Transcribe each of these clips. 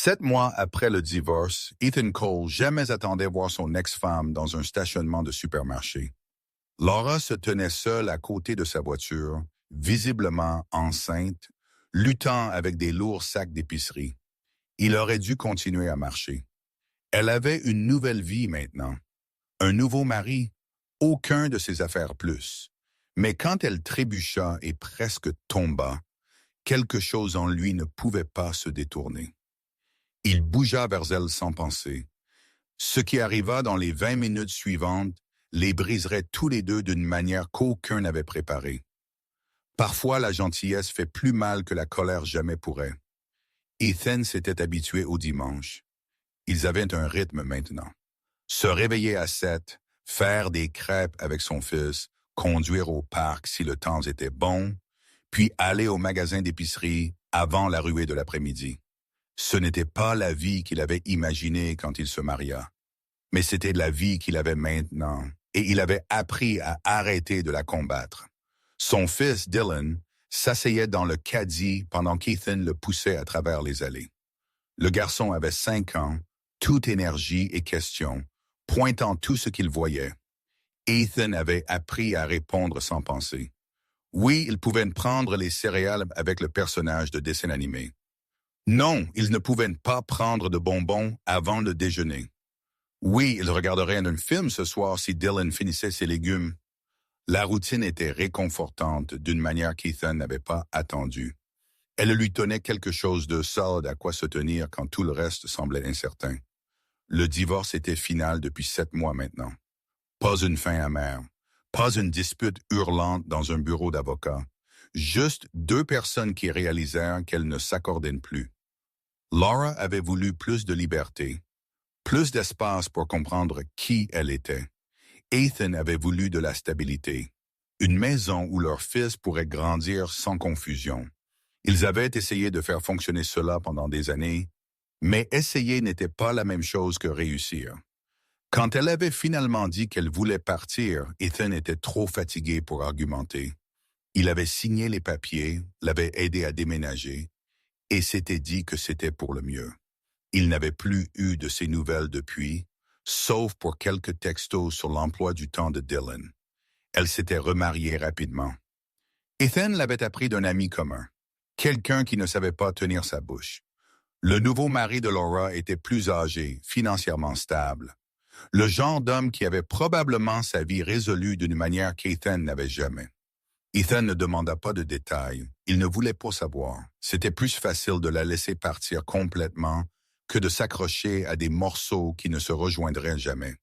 7 mois après le divorce, Ethan Cole jamais attendait voir son ex-femme dans un stationnement de supermarché. Laura se tenait seule à côté de sa voiture, visiblement enceinte, luttant avec des lourds sacs d'épicerie. Il aurait dû continuer à marcher. Elle avait une nouvelle vie maintenant. Un nouveau mari, aucun de ses affaires plus. Mais quand elle trébucha et presque tomba, quelque chose en lui ne pouvait pas se détourner. Il bougea vers elle sans penser. Ce qui arriva dans les 20 minutes suivantes les briserait tous les deux d'une manière qu'aucun n'avait préparée. Parfois, la gentillesse fait plus mal que la colère jamais pourrait. Ethan s'était habitué au dimanche. Ils avaient un rythme maintenant. Se réveiller à 7, faire des crêpes avec son fils, conduire au parc si le temps était bon, puis aller au magasin d'épicerie avant la ruée de l'après-midi. Ce n'était pas la vie qu'il avait imaginée quand il se maria, mais c'était la vie qu'il avait maintenant, et il avait appris à arrêter de la combattre. Son fils, Dylan, s'asseyait dans le caddie pendant qu'Ethan le poussait à travers les allées. Le garçon avait 5 ans, toute énergie et question, pointant tout ce qu'il voyait. Ethan avait appris à répondre sans penser. Oui, il pouvait prendre les céréales avec le personnage de dessin animé. Non, il ne pouvait pas prendre de bonbons avant le déjeuner. Oui, il regarderait un film ce soir si Dylan finissait ses légumes. La routine était réconfortante d'une manière qu'Ethan n'avait pas attendue. Elle lui donnait quelque chose de solide à quoi se tenir quand tout le reste semblait incertain. Le divorce était final depuis 7 mois maintenant. Pas une fin amère, pas une dispute hurlante dans un bureau d'avocat. Juste 2 personnes qui réalisèrent qu'elles ne s'accordaient plus. Laura avait voulu plus de liberté, plus d'espace pour comprendre qui elle était. Ethan avait voulu de la stabilité, une maison où leur fils pourrait grandir sans confusion. Ils avaient essayé de faire fonctionner cela pendant des années, mais essayer n'était pas la même chose que réussir. Quand elle avait finalement dit qu'elle voulait partir, Ethan était trop fatigué pour argumenter. Il avait signé les papiers, l'avait aidé à déménager, et s'était dit que c'était pour le mieux. Il n'avait plus eu de ses nouvelles depuis, sauf pour quelques textos sur l'emploi du temps de Dylan. Elle s'était remariée rapidement. Ethan l'avait appris d'un ami commun, quelqu'un qui ne savait pas tenir sa bouche. Le nouveau mari de Laura était plus âgé, financièrement stable. Le genre d'homme qui avait probablement sa vie résolue d'une manière qu'Ethan n'avait jamais. Ethan ne demanda pas de détails. Il ne voulait pas savoir. C'était plus facile de la laisser partir complètement que de s'accrocher à des morceaux qui ne se rejoindraient jamais.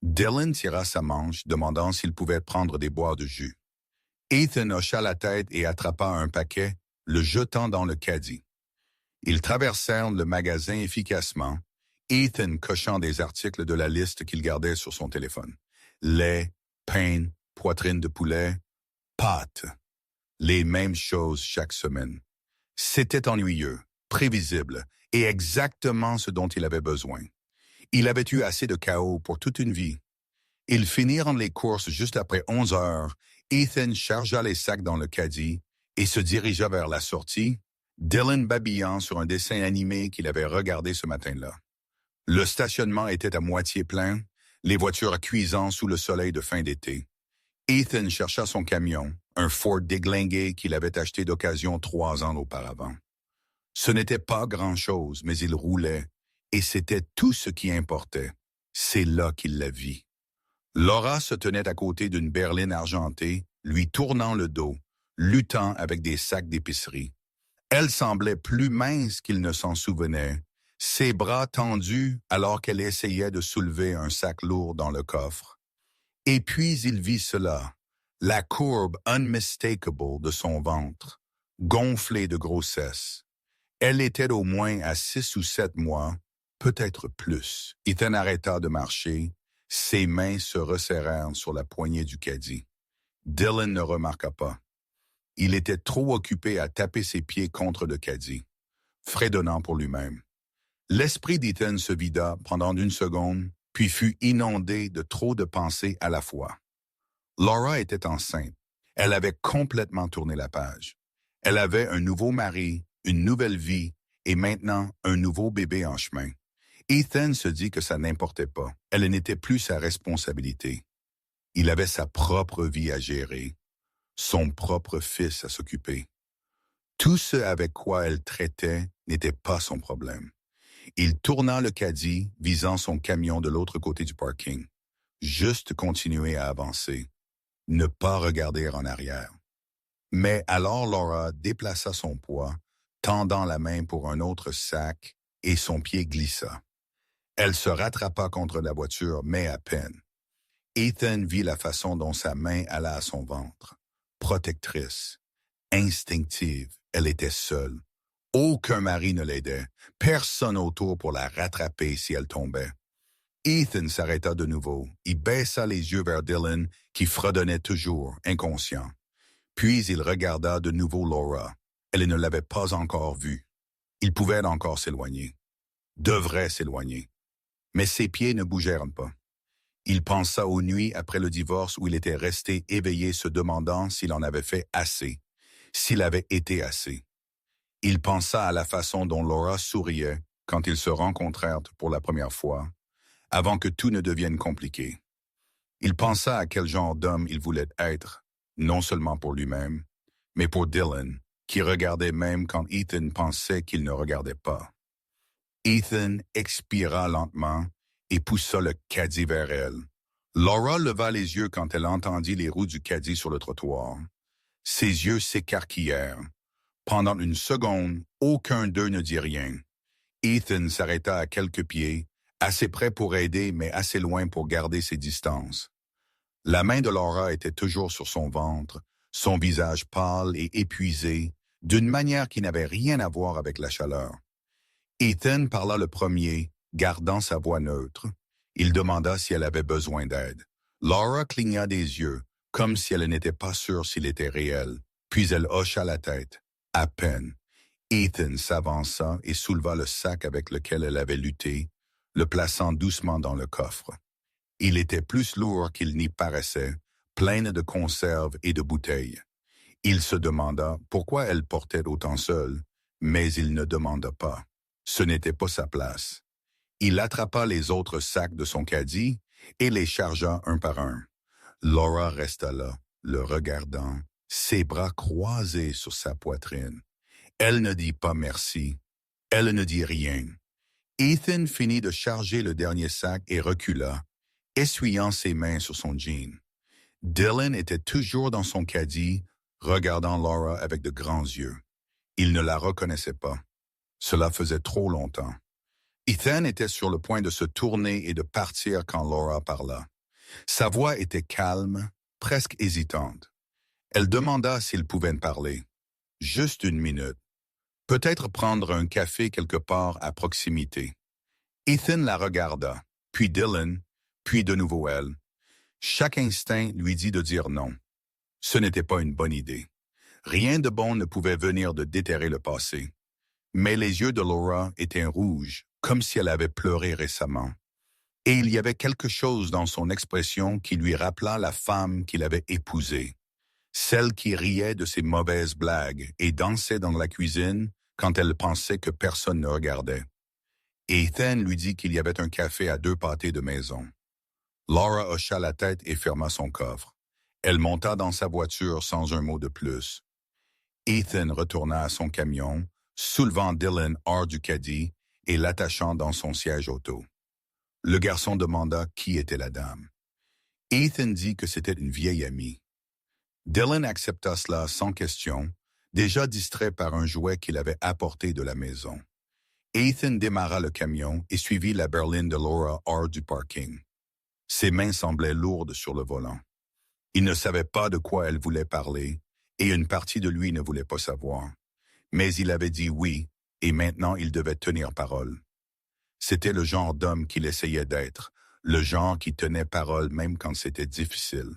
Dylan tira sa manche, demandant s'il pouvait prendre des boires de jus. Ethan hocha la tête et attrapa un paquet, le jetant dans le caddie. Ils traversèrent le magasin efficacement, Ethan cochant des articles de la liste qu'il gardait sur son téléphone. Lait, pain, poitrine de poulet, pâtes. Les mêmes choses chaque semaine. C'était ennuyeux, prévisible et exactement ce dont il avait besoin. Il avait eu assez de chaos pour toute une vie. Ils finirent les courses juste après 11 heures. Ethan chargea les sacs dans le caddie et se dirigea vers la sortie, Dylan babillant sur un dessin animé qu'il avait regardé ce matin-là. Le stationnement était à moitié plein, les voitures cuisant sous le soleil de fin d'été. Ethan chercha son camion, un Ford déglingué qu'il avait acheté d'occasion 3 ans auparavant. Ce n'était pas grand-chose, mais il roulait, et c'était tout ce qui importait. C'est là qu'il la vit. Laura se tenait à côté d'une berline argentée, lui tournant le dos, luttant avec des sacs d'épicerie. Elle semblait plus mince qu'il ne s'en souvenait, ses bras tendus alors qu'elle essayait de soulever un sac lourd dans le coffre. Et puis il vit cela, la courbe unmistakable de son ventre, gonflée de grossesse. Elle était au moins à 6 ou 7 mois, peut-être plus. Ethan arrêta de marcher, ses mains se resserrèrent sur la poignée du caddie. Dylan ne remarqua pas. Il était trop occupé à taper ses pieds contre le caddie, fredonnant pour lui-même. L'esprit d'Ethan se vida pendant une seconde, puis fut inondé de trop de pensées à la fois. Laura était enceinte. Elle avait complètement tourné la page. Elle avait un nouveau mari, une nouvelle vie, et maintenant un nouveau bébé en chemin. Ethan se dit que ça n'importait pas. Elle n'était plus sa responsabilité. Il avait sa propre vie à gérer, son propre fils à s'occuper. Tout ce avec quoi elle traitait n'était pas son problème. Il tourna le caddie, visant son camion de l'autre côté du parking. Juste continuer à avancer. Ne pas regarder en arrière. Mais alors Laura déplaça son poids, tendant la main pour un autre sac, et son pied glissa. Elle se rattrapa contre la voiture, mais à peine. Ethan vit la façon dont sa main alla à son ventre. Protectrice, instinctive, elle était seule. Aucun mari ne l'aidait, personne autour pour la rattraper si elle tombait. Ethan s'arrêta de nouveau. Il baissa les yeux vers Dylan, qui fredonnait toujours, inconscient. Puis il regarda de nouveau Laura. Elle ne l'avait pas encore vue. Il pouvait encore s'éloigner. Devrait s'éloigner. Mais ses pieds ne bougèrent pas. Il pensa aux nuits après le divorce où il était resté éveillé se demandant s'il en avait fait assez, s'il avait été assez. Il pensa à la façon dont Laura souriait quand ils se rencontrèrent pour la première fois, avant que tout ne devienne compliqué. Il pensa à quel genre d'homme il voulait être, non seulement pour lui-même, mais pour Dylan, qui regardait même quand Ethan pensait qu'il ne regardait pas. Ethan expira lentement et poussa le caddie vers elle. Laura leva les yeux quand elle entendit les roues du caddie sur le trottoir. Ses yeux s'écarquillèrent. Pendant une seconde, aucun d'eux ne dit rien. Ethan s'arrêta à quelques pieds, assez près pour aider, mais assez loin pour garder ses distances. La main de Laura était toujours sur son ventre, son visage pâle et épuisé, d'une manière qui n'avait rien à voir avec la chaleur. Ethan parla le premier, gardant sa voix neutre. Il demanda si elle avait besoin d'aide. Laura cligna des yeux, comme si elle n'était pas sûre s'il était réel, puis elle hocha la tête. À peine. Ethan s'avança et souleva le sac avec lequel elle avait lutté, le plaçant doucement dans le coffre. Il était plus lourd qu'il n'y paraissait, plein de conserves et de bouteilles. Il se demanda pourquoi elle portait autant seule, mais il ne demanda pas. Ce n'était pas sa place. Il attrapa les autres sacs de son caddie et les chargea un par un. Laura resta là, le regardant, ses bras croisés sur sa poitrine. Elle ne dit pas merci. Elle ne dit rien. Ethan finit de charger le dernier sac et recula, essuyant ses mains sur son jean. Dylan était toujours dans son caddie, regardant Laura avec de grands yeux. Il ne la reconnaissait pas. Cela faisait trop longtemps. Ethan était sur le point de se tourner et de partir quand Laura parla. Sa voix était calme, presque hésitante. Elle demanda s'il pouvait parler. Juste une minute. Peut-être prendre un café quelque part à proximité. Ethan la regarda, puis Dylan, puis de nouveau elle. Chaque instinct lui dit de dire non. Ce n'était pas une bonne idée. Rien de bon ne pouvait venir de déterrer le passé. Mais les yeux de Laura étaient rouges, comme si elle avait pleuré récemment. Et il y avait quelque chose dans son expression qui lui rappela la femme qu'il avait épousée. Celle qui riait de ses mauvaises blagues et dansait dans la cuisine quand elle pensait que personne ne regardait. Ethan lui dit qu'il y avait un café à 2 pâtés de maison. Laura hocha la tête et ferma son coffre. Elle monta dans sa voiture sans un mot de plus. Ethan retourna à son camion, soulevant Dylan hors du caddie et l'attachant dans son siège auto. Le garçon demanda qui était la dame. Ethan dit que c'était une vieille amie. Dylan accepta cela sans question, déjà distrait par un jouet qu'il avait apporté de la maison. Ethan démarra le camion et suivit la berline de Laura hors du parking. Ses mains semblaient lourdes sur le volant. Il ne savait pas de quoi elle voulait parler, et une partie de lui ne voulait pas savoir. Mais il avait dit oui, et maintenant il devait tenir parole. C'était le genre d'homme qu'il essayait d'être, le genre qui tenait parole même quand c'était difficile.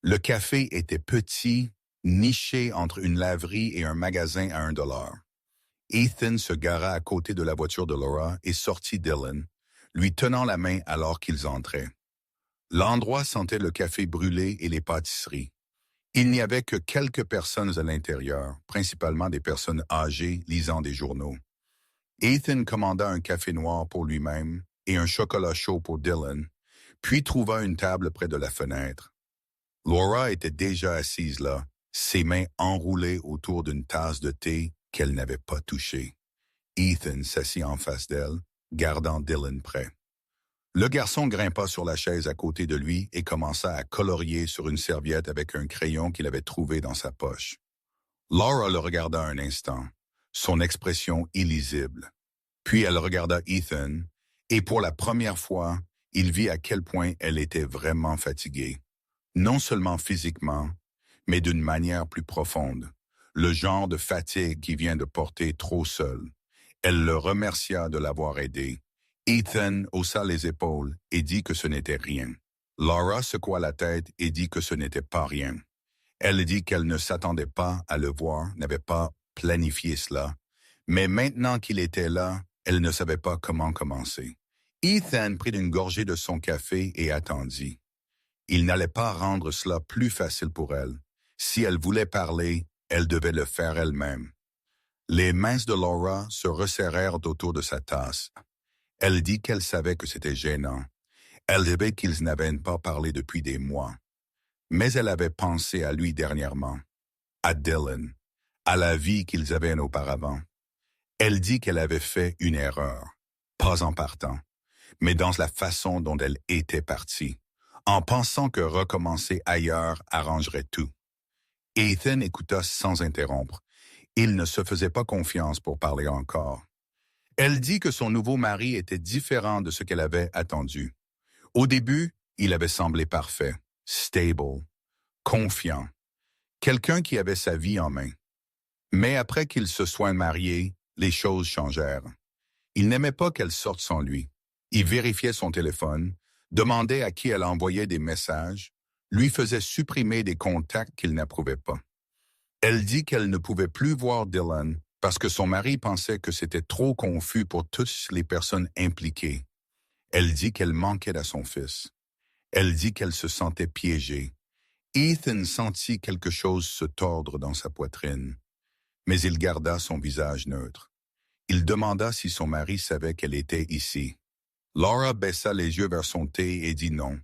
Le café était petit, niché entre une laverie et un magasin à $1. Ethan se gara à côté de la voiture de Laura et sortit Dylan, lui tenant la main alors qu'ils entraient. L'endroit sentait le café brûlé et les pâtisseries. Il n'y avait que quelques personnes à l'intérieur, principalement des personnes âgées lisant des journaux. Ethan commanda un café noir pour lui-même et un chocolat chaud pour Dylan, puis trouva une table près de la fenêtre. Laura était déjà assise là, ses mains enroulées autour d'une tasse de thé qu'elle n'avait pas touchée. Ethan s'assit en face d'elle, gardant Dylan près. Le garçon grimpa sur la chaise à côté de lui et commença à colorier sur une serviette avec un crayon qu'il avait trouvé dans sa poche. Laura le regarda un instant, son expression illisible. Puis elle regarda Ethan, et pour la première fois, il vit à quel point elle était vraiment fatiguée. Non seulement physiquement, mais d'une manière plus profonde. Le genre de fatigue qui vient de porter trop seul. Elle le remercia de l'avoir aidé. Ethan haussa les épaules et dit que ce n'était rien. Laura secoua la tête et dit que ce n'était pas rien. Elle dit qu'elle ne s'attendait pas à le voir, n'avait pas planifié cela. Mais maintenant qu'il était là, elle ne savait pas comment commencer. Ethan prit une gorgée de son café et attendit. Il n'allait pas rendre cela plus facile pour elle. Si elle voulait parler, elle devait le faire elle-même. Les mains de Laura se resserrèrent autour de sa tasse. Elle dit qu'elle savait que c'était gênant. Elle savait qu'ils n'avaient pas parlé depuis des mois. Mais elle avait pensé à lui dernièrement, à Dylan, à la vie qu'ils avaient auparavant. Elle dit qu'elle avait fait une erreur, pas en partant, mais dans la façon dont elle était partie, en pensant que recommencer ailleurs arrangerait tout. Ethan écouta sans interrompre. Il ne se faisait pas confiance pour parler encore. Elle dit que son nouveau mari était différent de ce qu'elle avait attendu. Au début, il avait semblé parfait, stable, confiant, quelqu'un qui avait sa vie en main. Mais après qu'il se soit marié, les choses changèrent. Il n'aimait pas qu'elle sorte sans lui. Il vérifiait son téléphone, demandait à qui elle envoyait des messages, lui faisait supprimer des contacts qu'il n'approuvait pas. Elle dit qu'elle ne pouvait plus voir Dylan parce que son mari pensait que c'était trop confus pour toutes les personnes impliquées. Elle dit qu'elle manquait à son fils. Elle dit qu'elle se sentait piégée. Ethan sentit quelque chose se tordre dans sa poitrine, mais il garda son visage neutre. Il demanda si son mari savait qu'elle était ici. Laura baissa les yeux vers son thé et dit non.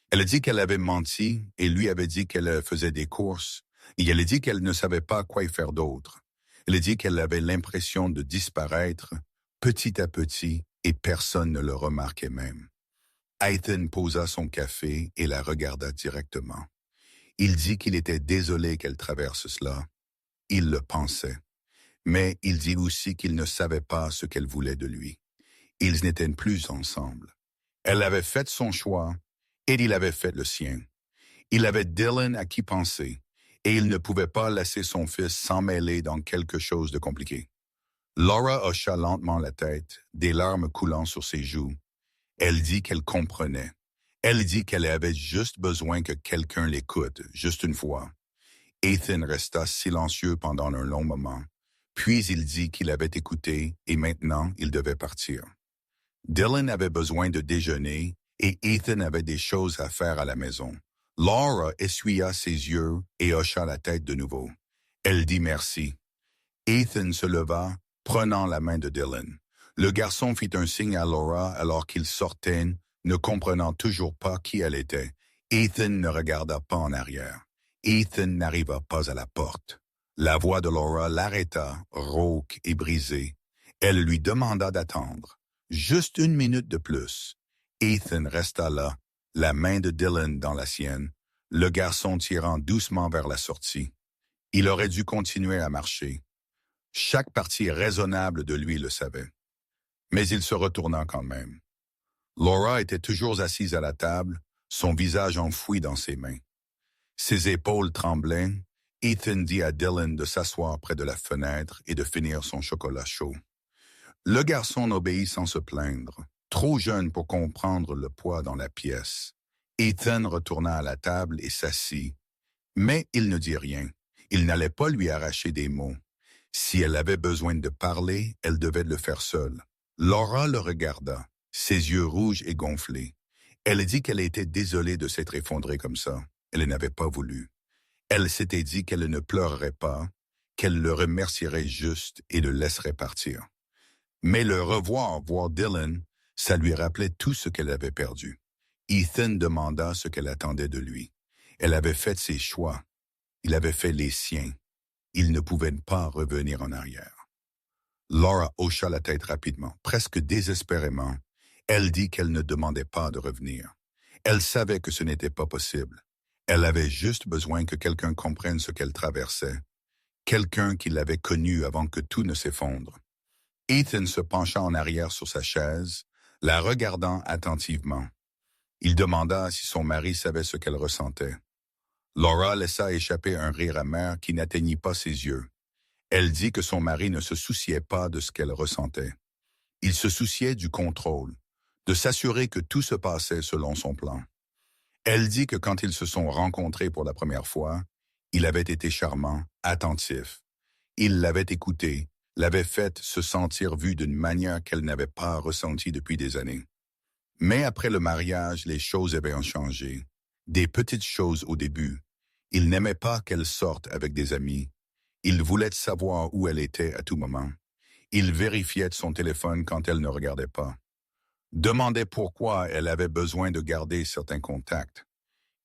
Elle a dit qu'elle avait menti et lui avait dit qu'elle faisait des courses, et elle a dit qu'elle ne savait pas quoi y faire d'autre. Elle a dit qu'elle avait l'impression de disparaître petit à petit et personne ne le remarquait même. Ethan posa son café et la regarda directement. Il dit qu'il était désolé qu'elle traverse cela. Il le pensait. Mais il dit aussi qu'il ne savait pas ce qu'elle voulait de lui. Ils n'étaient plus ensemble. Elle avait fait son choix et il avait fait le sien. Il avait Dylan à qui penser et il ne pouvait pas laisser son fils s'emmêler dans quelque chose de compliqué. Laura hocha lentement la tête, des larmes coulant sur ses joues. Elle dit qu'elle comprenait. Elle dit qu'elle avait juste besoin que quelqu'un l'écoute, juste une fois. Ethan resta silencieux pendant un long moment. Puis il dit qu'il avait écouté et maintenant il devait partir. Dylan avait besoin de déjeuner et Ethan avait des choses à faire à la maison. Laura essuya ses yeux et hocha la tête de nouveau. Elle dit merci. Ethan se leva, prenant la main de Dylan. Le garçon fit un signe à Laura alors qu'ils sortaient, ne comprenant toujours pas qui elle était. Ethan ne regarda pas en arrière. Ethan n'arriva pas à la porte. La voix de Laura l'arrêta, rauque et brisée. Elle lui demanda d'attendre. Juste une minute de plus. Ethan resta là, la main de Dylan dans la sienne, le garçon tirant doucement vers la sortie. Il aurait dû continuer à marcher. Chaque partie raisonnable de lui le savait. Mais il se retourna quand même. Laura était toujours assise à la table, son visage enfoui dans ses mains. Ses épaules tremblaient. Ethan dit à Dylan de s'asseoir près de la fenêtre et de finir son chocolat chaud. Le garçon obéit sans se plaindre, trop jeune pour comprendre le poids dans la pièce. Ethan retourna à la table et s'assit. Mais il ne dit rien. Il n'allait pas lui arracher des mots. Si elle avait besoin de parler, elle devait le faire seule. Laura le regarda, ses yeux rouges et gonflés. Elle dit qu'elle était désolée de s'être effondrée comme ça. Elle n'avait pas voulu. Elle s'était dit qu'elle ne pleurerait pas, qu'elle le remercierait juste et le laisserait partir. Mais le revoir, voir Dylan, ça lui rappelait tout ce qu'elle avait perdu. Ethan demanda ce qu'elle attendait de lui. Elle avait fait ses choix. Il avait fait les siens. Il ne pouvait pas revenir en arrière. Laura hocha la tête rapidement, presque désespérément. Elle dit qu'elle ne demandait pas de revenir. Elle savait que ce n'était pas possible. Elle avait juste besoin que quelqu'un comprenne ce qu'elle traversait. Quelqu'un qui l'avait connue avant que tout ne s'effondre. Ethan se pencha en arrière sur sa chaise, la regardant attentivement. Il demanda si son mari savait ce qu'elle ressentait. Laura laissa échapper un rire amer qui n'atteignit pas ses yeux. Elle dit que son mari ne se souciait pas de ce qu'elle ressentait. Il se souciait du contrôle, de s'assurer que tout se passait selon son plan. Elle dit que quand ils se sont rencontrés pour la première fois, il avait été charmant, attentif. Il l'avait écoutée, l'avait faite se sentir vue d'une manière qu'elle n'avait pas ressentie depuis des années. Mais après le mariage, les choses avaient changé. Des petites choses au début. Il n'aimait pas qu'elle sorte avec des amis. Il voulait savoir où elle était à tout moment. Il vérifiait son téléphone quand elle ne regardait pas. Demandait pourquoi elle avait besoin de garder certains contacts.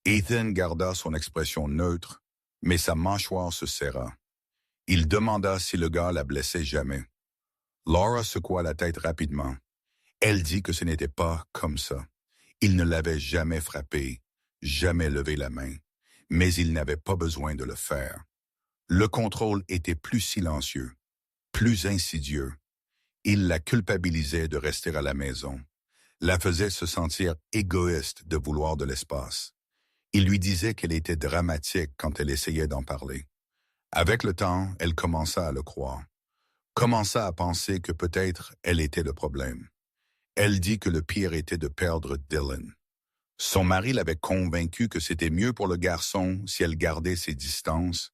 Ethan garda son expression neutre, mais sa mâchoire se serra. Il demanda si le gars la blessait jamais. Laura secoua la tête rapidement. Elle dit que ce n'était pas comme ça. Il ne l'avait jamais frappée, jamais levé la main, mais il n'avait pas besoin de le faire. Le contrôle était plus silencieux, plus insidieux. Il la culpabilisait de rester à la maison, la faisait se sentir égoïste de vouloir de l'espace. Il lui disait qu'elle était dramatique quand elle essayait d'en parler. Avec le temps, elle commença à le croire, commença à penser que peut-être elle était le problème. Elle dit que le pire était de perdre Dylan. Son mari l'avait convaincue que c'était mieux pour le garçon si elle gardait ses distances,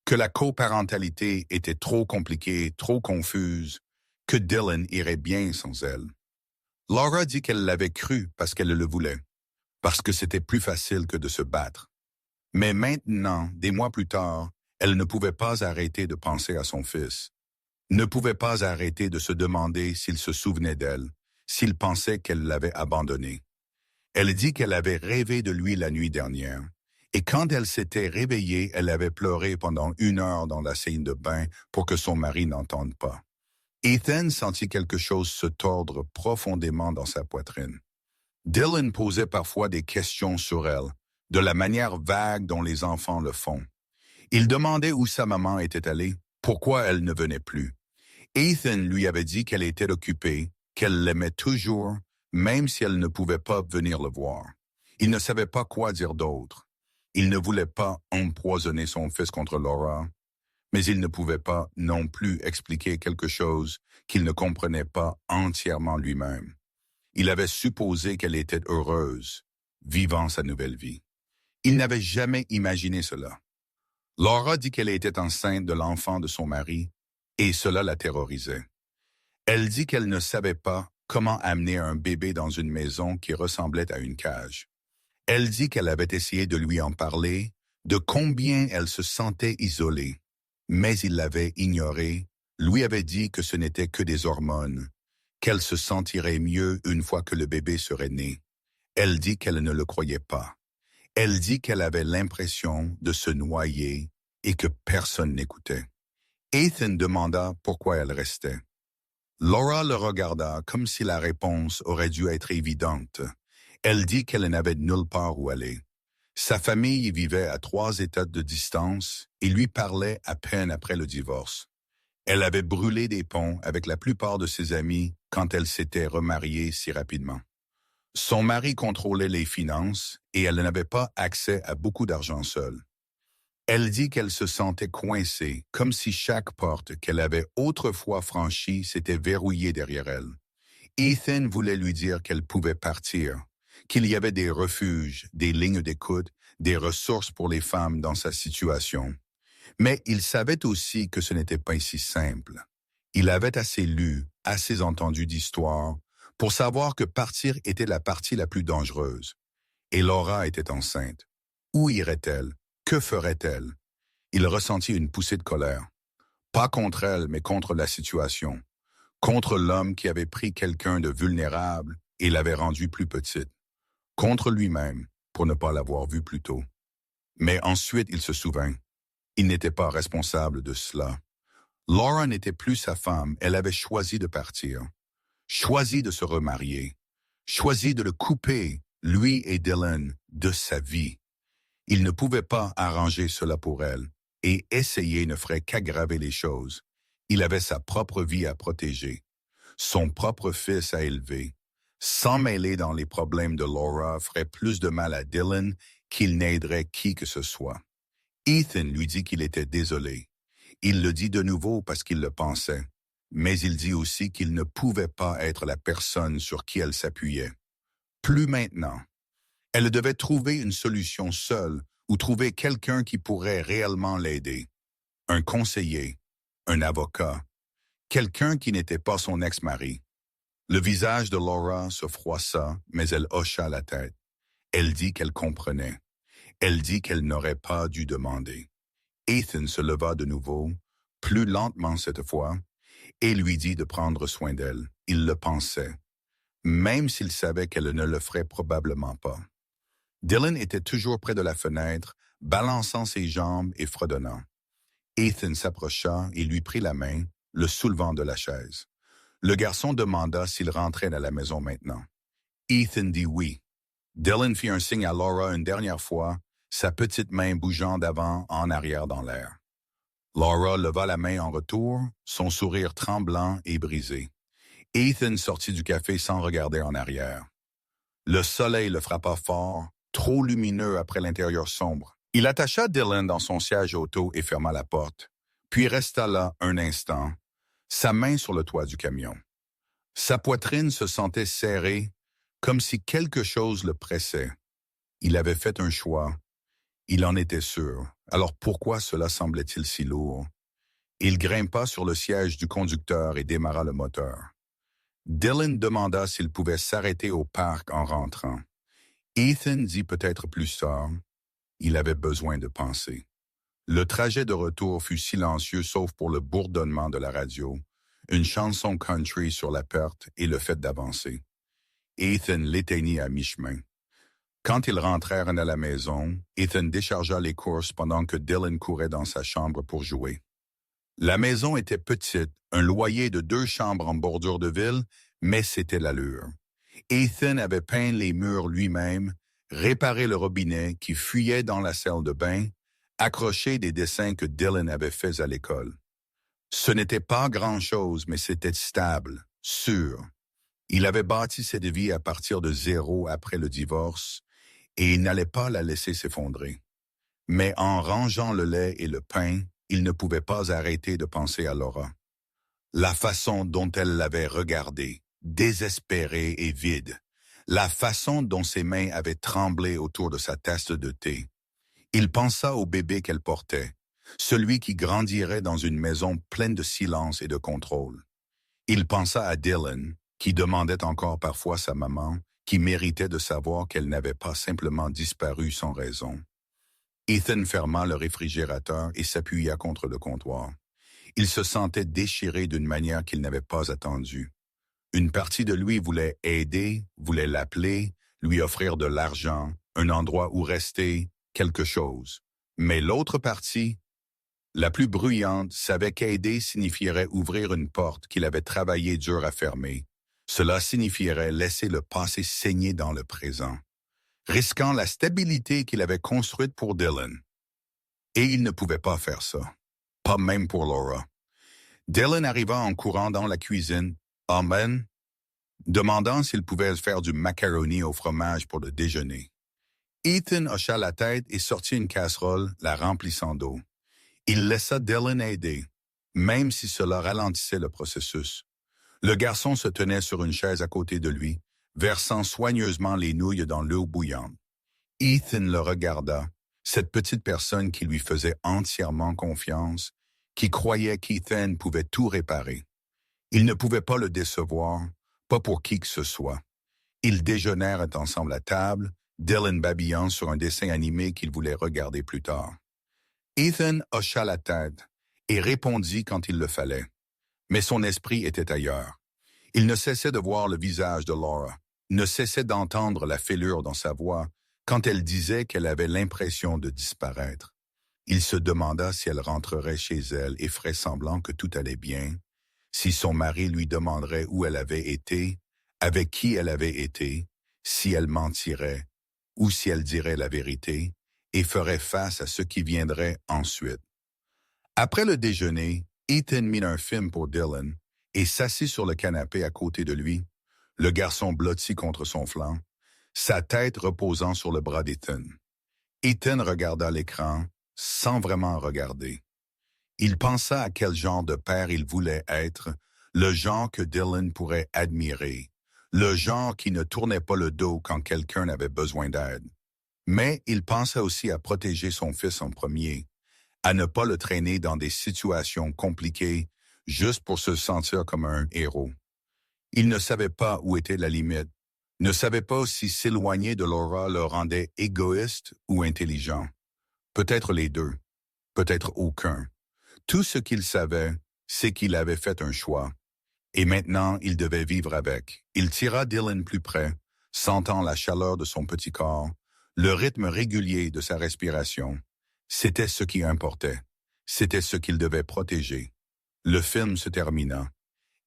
que la coparentalité était trop compliquée, trop confuse, que Dylan irait bien sans elle. Laura dit qu'elle l'avait cru parce qu'elle le voulait, parce que c'était plus facile que de se battre. Mais maintenant, des mois plus tard, elle ne pouvait pas arrêter de penser à son fils, ne pouvait pas arrêter de se demander s'il se souvenait d'elle, s'il pensait qu'elle l'avait abandonné. Elle dit qu'elle avait rêvé de lui la nuit dernière, et quand elle s'était réveillée, elle avait pleuré pendant 1 heure dans la salle de bain pour que son mari n'entende pas. Ethan sentit quelque chose se tordre profondément dans sa poitrine. Dylan posait parfois des questions sur elle, de la manière vague dont les enfants le font. Il demandait où sa maman était allée, pourquoi elle ne venait plus. Ethan lui avait dit qu'elle était occupée, qu'elle l'aimait toujours, même si elle ne pouvait pas venir le voir. Il ne savait pas quoi dire d'autre. Il ne voulait pas empoisonner son fils contre Laura, mais il ne pouvait pas non plus expliquer quelque chose qu'il ne comprenait pas entièrement lui-même. Il avait supposé qu'elle était heureuse, vivant sa nouvelle vie. Il n'avait jamais imaginé cela. Laura dit qu'elle était enceinte de l'enfant de son mari, et cela la terrorisait. Elle dit qu'elle ne savait pas comment amener un bébé dans une maison qui ressemblait à une cage. Elle dit qu'elle avait essayé de lui en parler, de combien elle se sentait isolée, mais il l'avait ignoré, lui avait dit que ce n'était que des hormones, qu'elle se sentirait mieux une fois que le bébé serait né. Elle dit qu'elle ne le croyait pas. Elle dit qu'elle avait l'impression de se noyer et que personne n'écoutait. Ethan demanda pourquoi elle restait. Laura le regarda comme si la réponse aurait dû être évidente. Elle dit qu'elle n'avait nulle part où aller. Sa famille vivait à 3 États de distance et lui parlait à peine après le divorce. Elle avait brûlé des ponts avec la plupart de ses amis quand elle s'était remariée si rapidement. Son mari contrôlait les finances et elle n'avait pas accès à beaucoup d'argent seule. Elle dit qu'elle se sentait coincée, comme si chaque porte qu'elle avait autrefois franchie s'était verrouillée derrière elle. Ethan voulait lui dire qu'elle pouvait partir, qu'il y avait des refuges, des lignes d'écoute, des ressources pour les femmes dans sa situation. Mais il savait aussi que ce n'était pas si simple. Il avait assez lu, assez entendu d'histoires, pour savoir que partir était la partie la plus dangereuse. Et Laura était enceinte. Où irait-elle? Que ferait-elle? Il ressentit une poussée de colère. Pas contre elle, mais contre la situation. contre l'homme qui avait pris quelqu'un de vulnérable et l'avait rendu plus petite, contre lui-même pour ne pas l'avoir vu plus tôt. Mais ensuite il se souvint, il n'était pas responsable de cela. Laura n'était plus sa femme, elle avait choisi de partir, choisi de se remarier, choisi de le couper, lui et Dylan, de sa vie. Il ne pouvait pas arranger cela pour elle, et essayer ne ferait qu'aggraver les choses. Il avait sa propre vie à protéger, son propre fils à élever. S'emmêler dans les problèmes de Laura ferait plus de mal à Dylan qu'il n'aiderait qui que ce soit. Ethan lui dit qu'il était désolé. Il le dit de nouveau parce qu'il le pensait, mais il dit aussi qu'il ne pouvait pas être la personne sur qui elle s'appuyait. Plus maintenant. Elle devait trouver une solution seule ou trouver quelqu'un qui pourrait réellement l'aider. Un conseiller, un avocat, quelqu'un qui n'était pas son ex-mari. Le visage de Laura se froissa, mais elle hocha la tête. Elle dit qu'elle comprenait. Elle dit qu'elle n'aurait pas dû demander. Ethan se leva de nouveau, plus lentement cette fois, et lui dit de prendre soin d'elle. Il le pensait, même s'il savait qu'elle ne le ferait probablement pas. Dylan était toujours près de la fenêtre, balançant ses jambes et fredonnant. Ethan s'approcha et lui prit la main, le soulevant de la chaise. Le garçon demanda s'il rentrait à la maison maintenant. Ethan dit oui. Dylan fit un signe à Laura une dernière fois, sa petite main bougeant d'avant en arrière dans l'air. Laura leva la main en retour, son sourire tremblant et brisé. Ethan sortit du café sans regarder en arrière. Le soleil le frappa fort, trop lumineux après l'intérieur sombre. Il attacha Dylan dans son siège auto et ferma la porte, puis resta là un instant, sa main sur le toit du camion. Sa poitrine se sentait serrée, comme si quelque chose le pressait. Il avait fait un choix. Il en était sûr. Alors pourquoi cela semblait-il si lourd? Il grimpa sur le siège du conducteur et démarra le moteur. Dylan demanda s'il pouvait s'arrêter au parc en rentrant. Ethan dit peut-être plus tard. Il avait besoin de penser. Le trajet de retour fut silencieux sauf pour le bourdonnement de la radio, une chanson country sur la perte et le fait d'avancer. Ethan l'éteignit à mi-chemin. Quand ils rentrèrent à la maison, Ethan déchargea les courses pendant que Dylan courait dans sa chambre pour jouer. La maison était petite, un loyer de 2 chambres en bordure de ville, mais c'était l'allure. Ethan avait peint les murs lui-même, réparé le robinet qui fuyait dans la salle de bain, accroché des dessins que Dylan avait faits à l'école. Ce n'était pas grand-chose, mais c'était stable, sûr. Il avait bâti cette vie à partir de zéro après le divorce, et il n'allait pas la laisser s'effondrer. Mais en rangeant le lait et le pain, il ne pouvait pas arrêter de penser à Laura. La façon dont elle l'avait regardé, désespérée et vide. La façon dont ses mains avaient tremblé autour de sa tasse de thé. Il pensa au bébé qu'elle portait, celui qui grandirait dans une maison pleine de silence et de contrôle. Il pensa à Dylan, qui demandait encore parfois sa maman, qui méritait de savoir qu'elle n'avait pas simplement disparu sans raison. Ethan ferma le réfrigérateur et s'appuya contre le comptoir. Il se sentait déchiré d'une manière qu'il n'avait pas attendue. Une partie de lui voulait aider, voulait l'appeler, lui offrir de l'argent, un endroit où rester, quelque chose. Mais l'autre partie, la plus bruyante, savait qu'aider signifierait ouvrir une porte qu'il avait travaillé dur à fermer. Cela signifierait laisser le passé saigner dans le présent, risquant la stabilité qu'il avait construite pour Dylan. Et il ne pouvait pas faire ça, pas même pour Laura. Dylan arriva en courant dans la cuisine, amen, demandant s'il pouvait faire du macaroni au fromage pour le déjeuner. Ethan hocha la tête et sortit une casserole, la remplissant d'eau. Il laissa Dylan aider, même si cela ralentissait le processus. Le garçon se tenait sur une chaise à côté de lui, versant soigneusement les nouilles dans l'eau bouillante. Ethan le regarda, cette petite personne qui lui faisait entièrement confiance, qui croyait qu'Ethan pouvait tout réparer. Il ne pouvait pas le décevoir, pas pour qui que ce soit. Ils déjeunèrent ensemble à table, Dylan babillant sur un dessin animé qu'il voulait regarder plus tard. Ethan hocha la tête et répondit quand il le fallait. Mais son esprit était ailleurs. Il ne cessait de voir le visage de Laura, ne cessait d'entendre la fêlure dans sa voix quand elle disait qu'elle avait l'impression de disparaître. Il se demanda si elle rentrerait chez elle et ferait semblant que tout allait bien, si son mari lui demanderait où elle avait été, avec qui elle avait été, si elle mentirait, ou si elle dirait la vérité, et ferait face à ce qui viendrait ensuite. Après le déjeuner, Ethan mit un film pour Dylan et s'assit sur le canapé à côté de lui, le garçon blotti contre son flanc, sa tête reposant sur le bras d'Ethan. Ethan regarda l'écran sans vraiment regarder. Il pensa à quel genre de père il voulait être, le genre que Dylan pourrait admirer, le genre qui ne tournait pas le dos quand quelqu'un avait besoin d'aide. Mais il pensa aussi à protéger son fils en premier, à ne pas le traîner dans des situations compliquées juste pour se sentir comme un héros. Il ne savait pas où était la limite, ne savait pas si s'éloigner de Laura le rendait égoïste ou intelligent. Peut-être les deux, peut-être aucun. Tout ce qu'il savait, c'est qu'il avait fait un choix. Et maintenant, il devait vivre avec. Il tira Dylan plus près, sentant la chaleur de son petit corps, le rythme régulier de sa respiration. C'était ce qui importait. C'était ce qu'il devait protéger. Le film se termina,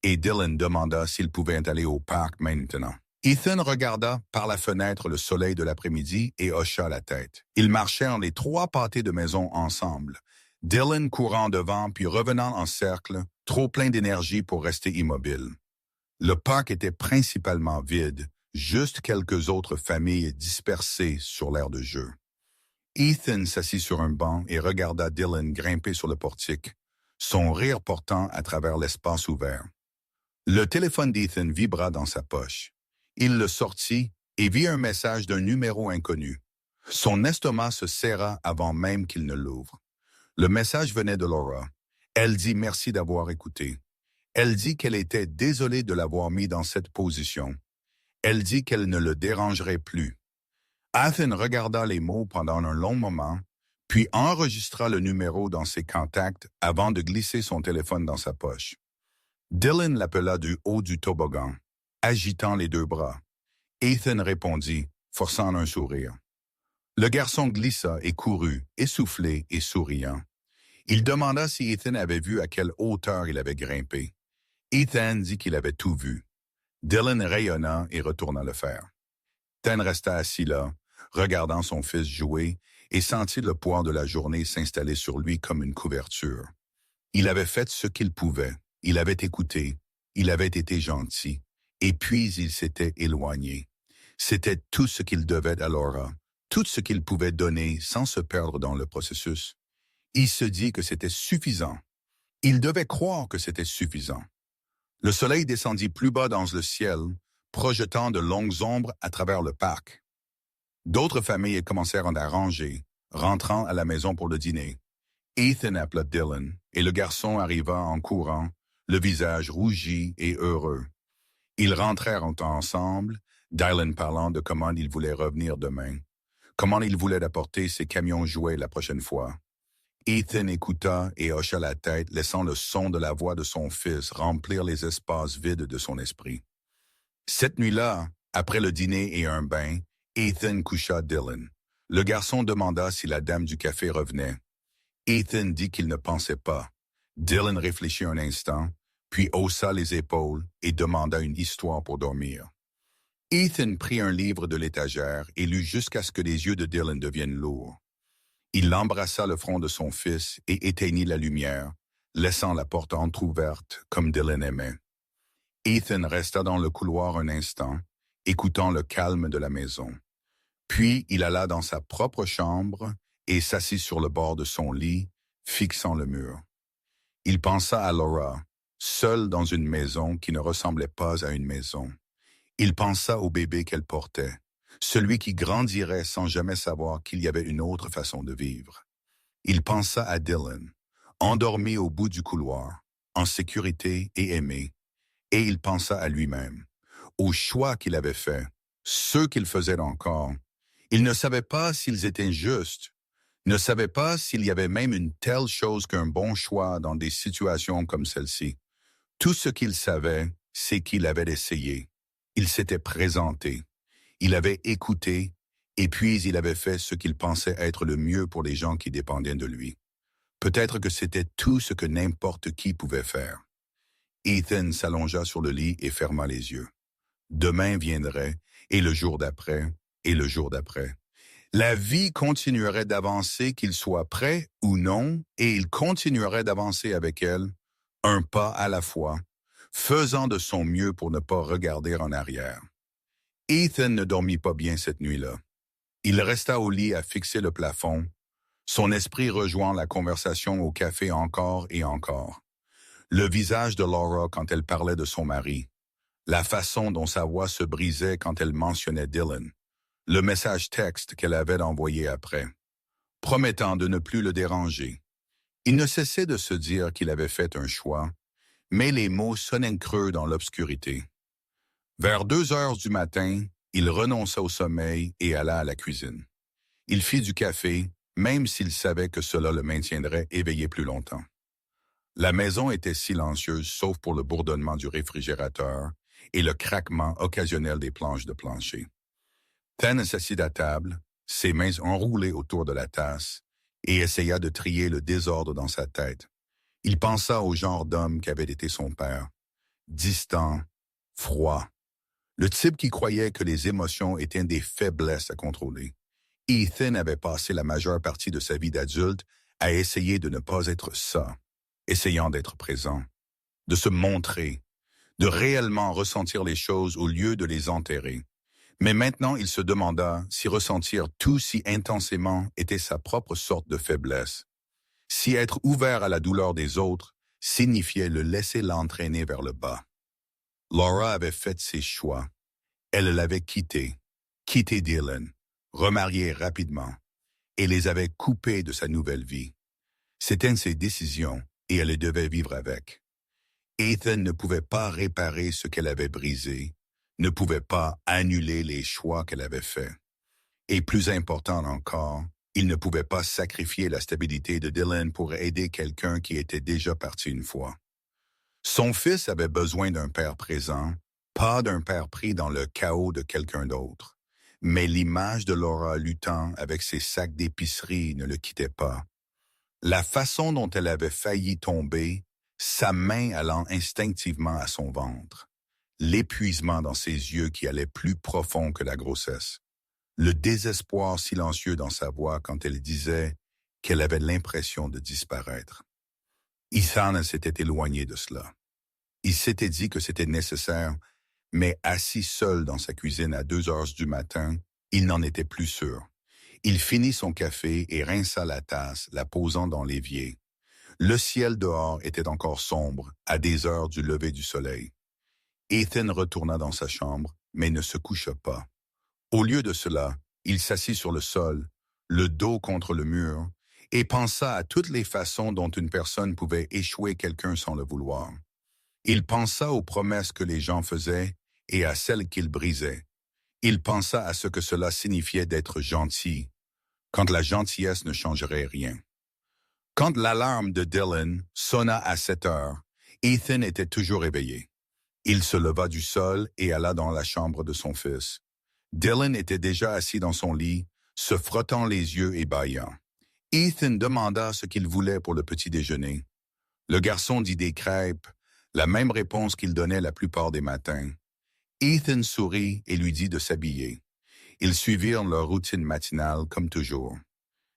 et Dylan demanda s'il pouvait aller au parc maintenant. Ethan regarda par la fenêtre le soleil de l'après-midi et hocha la tête. Ils marchèrent les trois pâtés de maison ensemble, Dylan courant devant puis revenant en cercle, trop plein d'énergie pour rester immobile. Le parc était principalement vide, juste quelques autres familles dispersées sur l'aire de jeu. Ethan s'assit sur un banc et regarda Dylan grimper sur le portique, son rire portant à travers l'espace ouvert. Le téléphone d'Ethan vibra dans sa poche. Il le sortit et vit un message d'un numéro inconnu. Son estomac se serra avant même qu'il ne l'ouvre. Le message venait de Laura. Elle dit merci d'avoir écouté. Elle dit qu'elle était désolée de l'avoir mis dans cette position. Elle dit qu'elle ne le dérangerait plus. Ethan regarda les mots pendant un long moment, puis enregistra le numéro dans ses contacts avant de glisser son téléphone dans sa poche. Dylan l'appela du haut du toboggan, agitant les deux bras. Ethan répondit, forçant un sourire. Le garçon glissa et courut, essoufflé et souriant. Il demanda si Ethan avait vu à quelle hauteur il avait grimpé. Ethan dit qu'il avait tout vu. Dylan rayonna et retourna le faire. Ethan resta assis là, regardant son fils jouer, et sentit le poids de la journée s'installer sur lui comme une couverture. Il avait fait ce qu'il pouvait, il avait écouté, il avait été gentil, et puis il s'était éloigné. C'était tout ce qu'il devait à Laura, tout ce qu'il pouvait donner sans se perdre dans le processus. Il se dit que c'était suffisant. Il devait croire que c'était suffisant. Le soleil descendit plus bas dans le ciel, projetant de longues ombres à travers le parc. D'autres familles commencèrent à ranger, rentrant à la maison pour le dîner. Ethan appela Dylan, et le garçon arriva en courant, le visage rougi et heureux. Ils rentrèrent ensemble, Dylan parlant de comment il voulait revenir demain, comment il voulait apporter ses camions jouets la prochaine fois. Ethan écouta et hocha la tête, laissant le son de la voix de son fils remplir les espaces vides de son esprit. Cette nuit-là, après le dîner et un bain, Ethan coucha Dylan. Le garçon demanda si la dame du café revenait. Ethan dit qu'il ne pensait pas. Dylan réfléchit un instant, puis haussa les épaules et demanda une histoire pour dormir. Ethan prit un livre de l'étagère et lut jusqu'à ce que les yeux de Dylan deviennent lourds. Il embrassa le front de son fils et éteignit la lumière, laissant la porte entr'ouverte comme Dylan aimait. Ethan resta dans le couloir un instant, écoutant le calme de la maison. Puis il alla dans sa propre chambre et s'assit sur le bord de son lit, fixant le mur. Il pensa à Laura, seule dans une maison qui ne ressemblait pas à une maison. Il pensa au bébé qu'elle portait, celui qui grandirait sans jamais savoir qu'il y avait une autre façon de vivre. Il pensa à Dylan, endormi au bout du couloir, en sécurité et aimé, et il pensa à lui-même, aux choix qu'il avait faits, ceux qu'il faisait encore. Il ne savait pas s'ils étaient justes, ne savait pas s'il y avait même une telle chose qu'un bon choix dans des situations comme celle-ci. Tout ce qu'il savait, c'est qu'il avait essayé. Il s'était présenté. Il avait écouté, et puis il avait fait ce qu'il pensait être le mieux pour les gens qui dépendaient de lui. Peut-être que c'était tout ce que n'importe qui pouvait faire. Ethan s'allongea sur le lit et ferma les yeux. Demain viendrait, et le jour d'après, et le jour d'après. La vie continuerait d'avancer, qu'il soit prêt ou non, et il continuerait d'avancer avec elle, un pas à la fois, faisant de son mieux pour ne pas regarder en arrière. Ethan ne dormit pas bien cette nuit-là. Il resta au lit à fixer le plafond, son esprit rejoint la conversation au café encore et encore. Le visage de Laura quand elle parlait de son mari, la façon dont sa voix se brisait quand elle mentionnait Dylan, le message texte qu'elle avait envoyé après, promettant de ne plus le déranger. Il ne cessait de se dire qu'il avait fait un choix, mais les mots sonnaient creux dans l'obscurité. Vers 2 heures du matin, il renonça au sommeil et alla à la cuisine. Il fit du café, même s'il savait que cela le maintiendrait éveillé plus longtemps. La maison était silencieuse sauf pour le bourdonnement du réfrigérateur et le craquement occasionnel des planches de plancher. Tan s'assit à table, ses mains enroulées autour de la tasse, et essaya de trier le désordre dans sa tête. Il pensa au genre d'homme qu'avait été son père, distant, froid, le type qui croyait que les émotions étaient des faiblesses à contrôler. Ethan avait passé la majeure partie de sa vie d'adulte à essayer de ne pas être ça, essayant d'être présent, de se montrer, de réellement ressentir les choses au lieu de les enterrer. Mais maintenant, il se demanda si ressentir tout si intensément était sa propre sorte de faiblesse, si être ouvert à la douleur des autres signifiait le laisser l'entraîner vers le bas. Laura avait fait ses choix. Elle l'avait quitté Dylan, remarié rapidement, et les avait coupés de sa nouvelle vie. C'était ses décisions, et elle devait vivre avec. Ethan ne pouvait pas réparer ce qu'elle avait brisé, ne pouvait pas annuler les choix qu'elle avait faits. Et plus important encore, il ne pouvait pas sacrifier la stabilité de Dylan pour aider quelqu'un qui était déjà parti une fois. Son fils avait besoin d'un père présent, pas d'un père pris dans le chaos de quelqu'un d'autre. Mais l'image de Laura luttant avec ses sacs d'épicerie ne le quittait pas. La façon dont elle avait failli tomber, sa main allant instinctivement à son ventre. L'épuisement dans ses yeux qui allait plus profond que la grossesse. Le désespoir silencieux dans sa voix quand elle disait qu'elle avait l'impression de disparaître. Ethan s'était éloigné de cela. Il s'était dit que c'était nécessaire, mais assis seul dans sa cuisine à 2 heures du matin, il n'en était plus sûr. Il finit son café et rinça la tasse, la posant dans l'évier. Le ciel dehors était encore sombre, à des heures du lever du soleil. Ethan retourna dans sa chambre, mais ne se coucha pas. Au lieu de cela, il s'assit sur le sol, le dos contre le mur, et pensa à toutes les façons dont une personne pouvait échouer quelqu'un sans le vouloir. Il pensa aux promesses que les gens faisaient et à celles qu'ils brisaient. Il pensa à ce que cela signifiait d'être gentil, quand la gentillesse ne changerait rien. Quand l'alarme de Dylan sonna à 7 heures, Ethan était toujours éveillé. Il se leva du sol et alla dans la chambre de son fils. Dylan était déjà assis dans son lit, se frottant les yeux et bâillant. Ethan demanda ce qu'il voulait pour le petit déjeuner. Le garçon dit des crêpes, la même réponse qu'il donnait la plupart des matins. Ethan sourit et lui dit de s'habiller. Ils suivirent leur routine matinale comme toujours.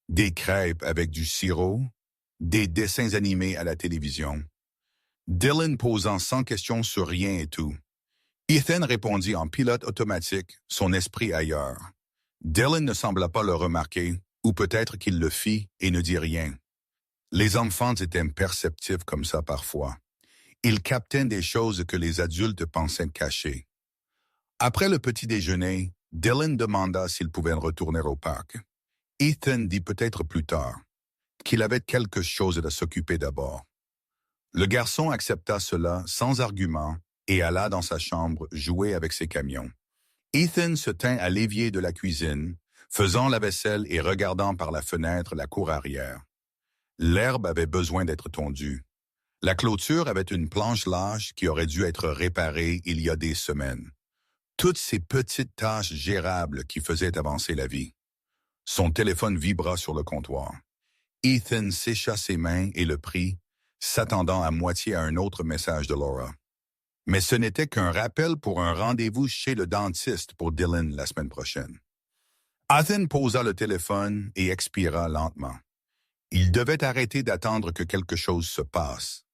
Des crêpes avec du sirop, des dessins animés à la télévision. Dylan posant sans question sur rien et tout. Ethan répondit en pilote automatique, son esprit ailleurs. Dylan ne sembla pas le remarquer, ou peut-être qu'il le fit et ne dit rien. Les enfants étaient perceptifs comme ça parfois. Ils captaient des choses que les adultes pensaient cacher. Après le petit déjeuner, Dylan demanda s'il pouvait retourner au parc. Ethan dit peut-être plus tard, qu'il avait quelque chose à s'occuper d'abord. Le garçon accepta cela sans argument et alla dans sa chambre jouer avec ses camions. Ethan se tint à l'évier de la cuisine, faisant la vaisselle et regardant par la fenêtre la cour arrière. L'herbe avait besoin d'être tondue. La clôture avait une planche lâche qui aurait dû être réparée il y a des semaines. Toutes ces petites tâches gérables qui faisaient avancer la vie. Son téléphone vibra sur le comptoir. Ethan sécha ses mains et le prit, s'attendant à moitié à un autre message de Laura. Mais ce n'était qu'un rappel pour un rendez-vous chez le dentiste pour Dylan la semaine prochaine. Ethan posa le téléphone et expira lentement. Il devait arrêter d'attendre que quelque chose se passe.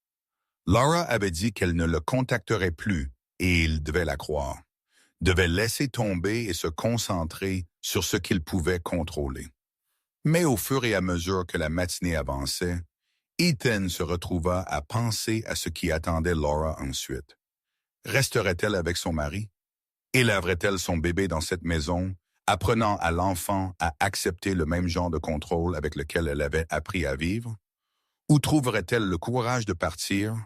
Laura avait dit qu'elle ne le contacterait plus et il devait la croire, devait laisser tomber et se concentrer sur ce qu'il pouvait contrôler. Mais au fur et à mesure que la matinée avançait, Ethan se retrouva à penser à ce qui attendait Laura ensuite. Resterait-elle avec son mari? Élèverait-elle son bébé dans cette maison, apprenant à l'enfant à accepter le même genre de contrôle avec lequel elle avait appris à vivre? Ou trouverait-elle le courage de partir,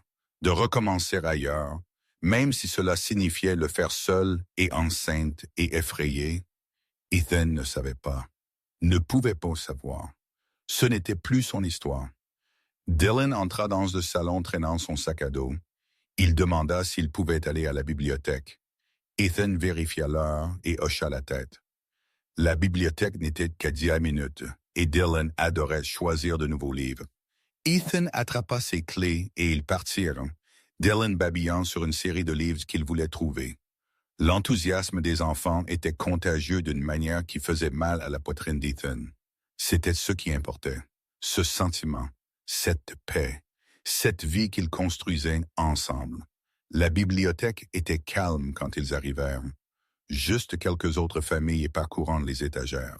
de recommencer ailleurs, même si cela signifiait le faire seule et enceinte et effrayée? Ethan ne savait pas, ne pouvait pas savoir. Ce n'était plus son histoire. Dylan entra dans le salon traînant son sac à dos. Il demanda s'il pouvait aller à la bibliothèque. Ethan vérifia l'heure et hocha la tête. La bibliothèque n'était qu'à 10 minutes, et Dylan adorait choisir de nouveaux livres. Ethan attrapa ses clés et ils partirent, Dylan babillant sur une série de livres qu'il voulait trouver. L'enthousiasme des enfants était contagieux d'une manière qui faisait mal à la poitrine d'Ethan. C'était ce qui importait, ce sentiment, cette paix, cette vie qu'ils construisaient ensemble. La bibliothèque était calme quand ils arrivèrent. Juste quelques autres familles parcourant les étagères.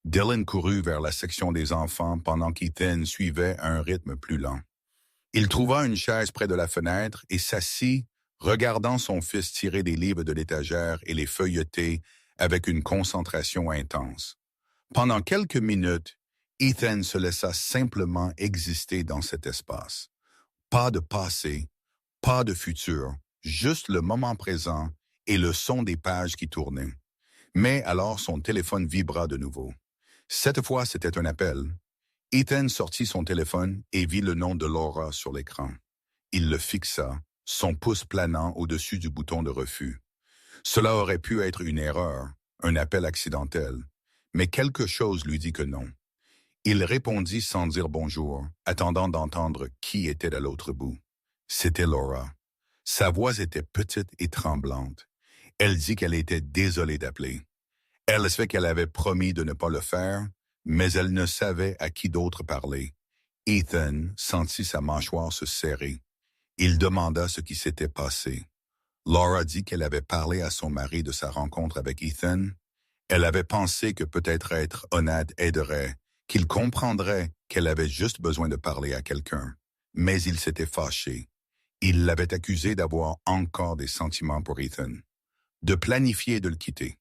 Dylan courut vers la section des enfants pendant qu'Ethan suivait à un rythme plus lent. Il trouva une chaise près de la fenêtre et s'assit, regardant son fils tirer des livres de l'étagère et les feuilleter avec une concentration intense. Pendant quelques minutes, Ethan se laissa simplement exister dans cet espace. Pas de passé, pas de futur, juste le moment présent et le son des pages qui tournaient. Mais alors son téléphone vibra de nouveau. Cette fois, c'était un appel. Ethan sortit son téléphone et vit le nom de Laura sur l'écran. Il le fixa, son pouce planant au-dessus du bouton de refus. Cela aurait pu être une erreur, un appel accidentel, mais quelque chose lui dit que non. Il répondit sans dire bonjour, attendant d'entendre qui était à l'autre bout. C'était Laura. Sa voix était petite et tremblante. Elle dit qu'elle était désolée d'appeler. Elle savait qu'elle avait promis de ne pas le faire, mais elle ne savait à qui d'autre parler. Ethan sentit sa mâchoire se serrer. Il demanda ce qui s'était passé. Laura dit qu'elle avait parlé à son mari de sa rencontre avec Ethan. Elle avait pensé que peut-être être honnête aiderait, qu'il comprendrait qu'elle avait juste besoin de parler à quelqu'un. Mais il s'était fâché. Il l'avait accusé d'avoir encore des sentiments pour Ethan, de planifier de le quitter.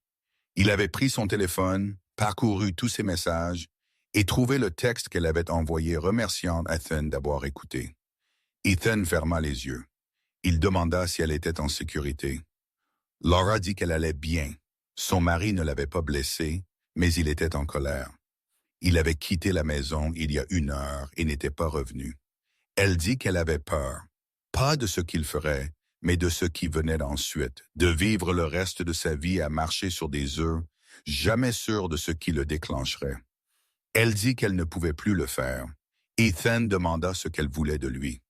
Il avait pris son téléphone, parcouru tous ses messages et trouvé le texte qu'elle avait envoyé remerciant Ethan d'avoir écouté. Ethan ferma les yeux. Il demanda si elle était en sécurité. Laura dit qu'elle allait bien. Son mari ne l'avait pas blessée, mais il était en colère. Il avait quitté la maison il y a 1 heure et n'était pas revenu. Elle dit qu'elle avait peur, pas de ce qu'il ferait, mais de ce qui venait ensuite, de vivre le reste de sa vie à marcher sur des œufs, jamais sûre de ce qui le déclencherait. Elle dit qu'elle ne pouvait plus le faire. Ethan demanda ce qu'elle voulait de lui.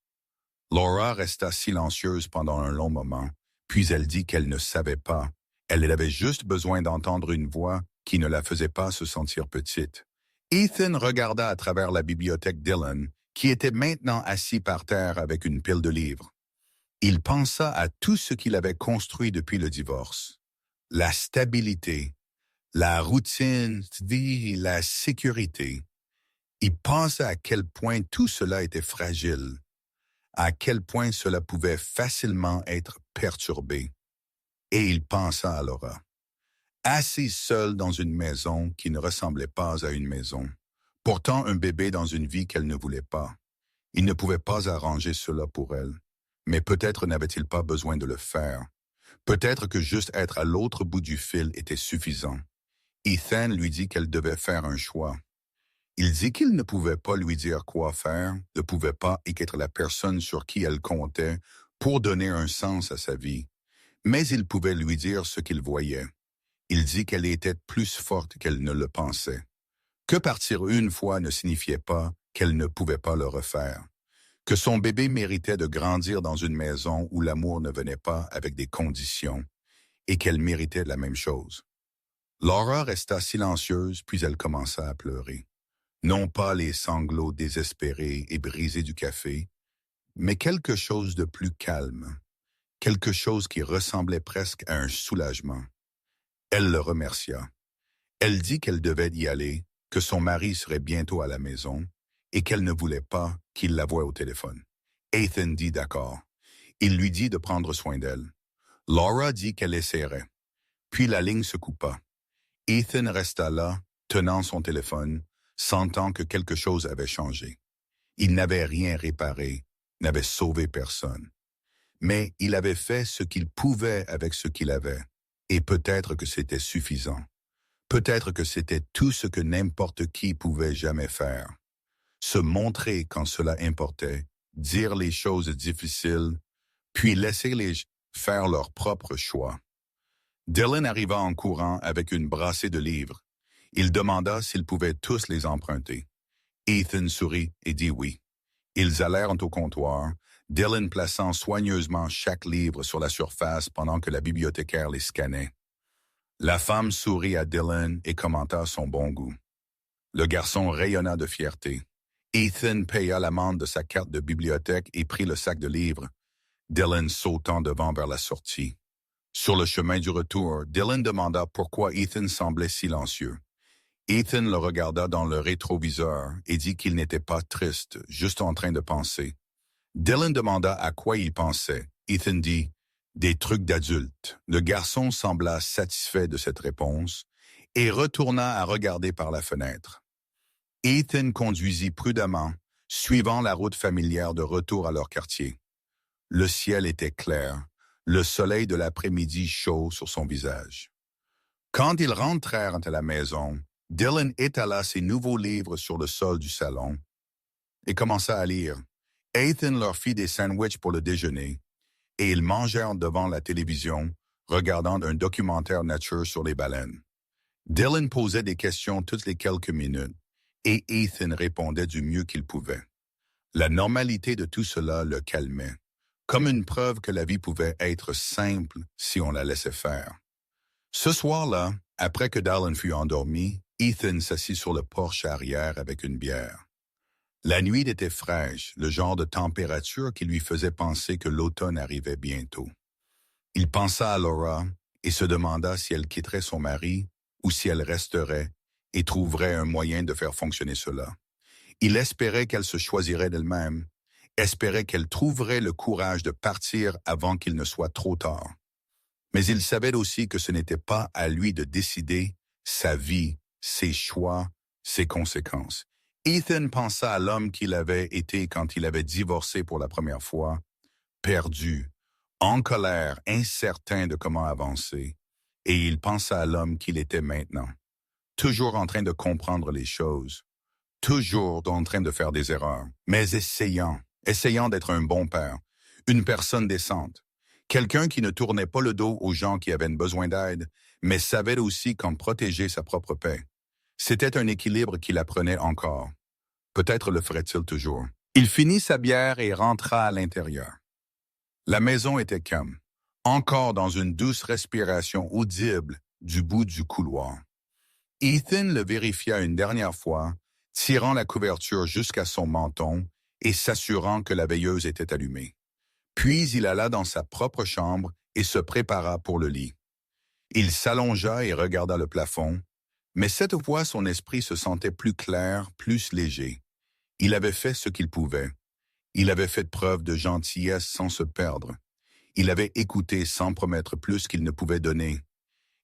Laura resta silencieuse pendant un long moment, puis elle dit qu'elle ne savait pas. Elle avait juste besoin d'entendre une voix qui ne la faisait pas se sentir petite. Ethan regarda à travers la bibliothèque Dylan, qui était maintenant assis par terre avec une pile de livres. Il pensa à tout ce qu'il avait construit depuis le divorce. La stabilité, la routine, la sécurité. Il pensa à quel point tout cela était fragile, à quel point cela pouvait facilement être perturbé. Et il pensa à Laura, assise seule dans une maison qui ne ressemblait pas à une maison, portant un bébé dans une vie qu'elle ne voulait pas. Il ne pouvait pas arranger cela pour elle. Mais peut-être n'avait-il pas besoin de le faire. Peut-être que juste être à l'autre bout du fil était suffisant. Ethan lui dit qu'elle devait faire un choix. Il dit qu'il ne pouvait pas lui dire quoi faire, ne pouvait pas être la personne sur qui elle comptait pour donner un sens à sa vie, mais il pouvait lui dire ce qu'il voyait. Il dit qu'elle était plus forte qu'elle ne le pensait, que partir une fois ne signifiait pas qu'elle ne pouvait pas le refaire, que son bébé méritait de grandir dans une maison où l'amour ne venait pas avec des conditions et qu'elle méritait la même chose. Laura resta silencieuse, puis elle commença à pleurer. Non pas les sanglots désespérés et brisés du café, mais quelque chose de plus calme, quelque chose qui ressemblait presque à un soulagement. Elle le remercia. Elle dit qu'elle devait y aller, que son mari serait bientôt à la maison et qu'elle ne voulait pas qu'il la voie au téléphone. Ethan dit d'accord. Il lui dit de prendre soin d'elle. Laura dit qu'elle essaierait. Puis la ligne se coupa. Ethan resta là, tenant son téléphone, sentant que quelque chose avait changé. Il n'avait rien réparé, n'avait sauvé personne. Mais il avait fait ce qu'il pouvait avec ce qu'il avait, et peut-être que c'était suffisant. Peut-être que c'était tout ce que n'importe qui pouvait jamais faire. Se montrer quand cela importait, dire les choses difficiles, puis laisser les faire leur propre choix. Dylan arriva en courant avec une brassée de livres. Il demanda s'ils pouvaient tous les emprunter. Ethan sourit et dit oui. Ils allèrent au comptoir, Dylan plaçant soigneusement chaque livre sur la surface pendant que la bibliothécaire les scannait. La femme sourit à Dylan et commenta son bon goût. Le garçon rayonna de fierté. Ethan paya l'amende de sa carte de bibliothèque et prit le sac de livres, Dylan sautant devant vers la sortie. Sur le chemin du retour, Dylan demanda pourquoi Ethan semblait silencieux. Ethan le regarda dans le rétroviseur et dit qu'il n'était pas triste, juste en train de penser. Dylan demanda à quoi il pensait. Ethan dit « Des trucs d'adulte ». Le garçon sembla satisfait de cette réponse et retourna à regarder par la fenêtre. Ethan conduisit prudemment, suivant la route familière de retour à leur quartier. Le ciel était clair, le soleil de l'après-midi chaud sur son visage. Quand ils rentrèrent à la maison, Dylan étala ses nouveaux livres sur le sol du salon et commença à lire. Ethan leur fit des sandwichs pour le déjeuner et ils mangèrent devant la télévision, regardant un documentaire nature sur les baleines. Dylan posait des questions toutes les quelques minutes et Ethan répondait du mieux qu'il pouvait. La normalité de tout cela le calmait, comme une preuve que la vie pouvait être simple si on la laissait faire. Ce soir-là, après que Dylan fut endormi, Ethan s'assit sur le porche arrière avec une bière. La nuit était fraîche, le genre de température qui lui faisait penser que l'automne arrivait bientôt. Il pensa à Laura et se demanda si elle quitterait son mari ou si elle resterait et trouverait un moyen de faire fonctionner cela. Il espérait qu'elle se choisirait d'elle-même, espérait qu'elle trouverait le courage de partir avant qu'il ne soit trop tard. Mais il savait aussi que ce n'était pas à lui de décider sa vie, ses choix, ses conséquences. Ethan pensa à l'homme qu'il avait été quand il avait divorcé pour la première fois, perdu, en colère, incertain de comment avancer, et il pensa à l'homme qu'il était maintenant, toujours en train de comprendre les choses, toujours en train de faire des erreurs, mais essayant d'être un bon père, une personne décente, quelqu'un qui ne tournait pas le dos aux gens qui avaient besoin d'aide, mais savait aussi quand protéger sa propre paix. C'était un équilibre qu'il apprenait encore. Peut-être le ferait-il toujours. Il finit sa bière et rentra à l'intérieur. La maison était calme, encore dans une douce respiration audible du bout du couloir. Ethan le vérifia une dernière fois, tirant la couverture jusqu'à son menton et s'assurant que la veilleuse était allumée. Puis il alla dans sa propre chambre et se prépara pour le lit. Il s'allongea et regarda le plafond, mais cette fois son esprit se sentait plus clair, plus léger. Il avait fait ce qu'il pouvait. Il avait fait preuve de gentillesse sans se perdre. Il avait écouté sans promettre plus qu'il ne pouvait donner.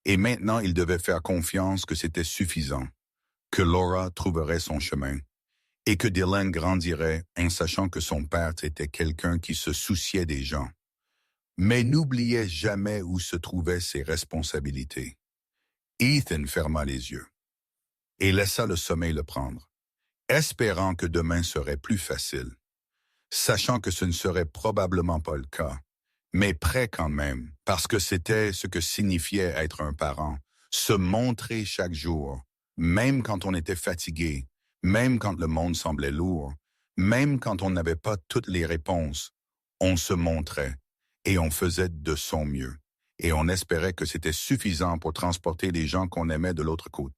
Et maintenant il devait faire confiance que c'était suffisant, que Laura trouverait son chemin, et que Dylan grandirait en sachant que son père était quelqu'un qui se souciait des gens. Mais n'oubliait jamais où se trouvaient ses responsabilités. Ethan ferma les yeux et laissa le sommeil le prendre. espérant que demain serait plus facile, sachant que ce ne serait probablement pas le cas, mais prêt quand même, parce que c'était ce que signifiait être un parent, se montrer chaque jour, même quand on était fatigué, même quand le monde semblait lourd, même quand on n'avait pas toutes les réponses, on se montrait et on faisait de son mieux. Et on espérait que c'était suffisant pour transporter les gens qu'on aimait de l'autre côté.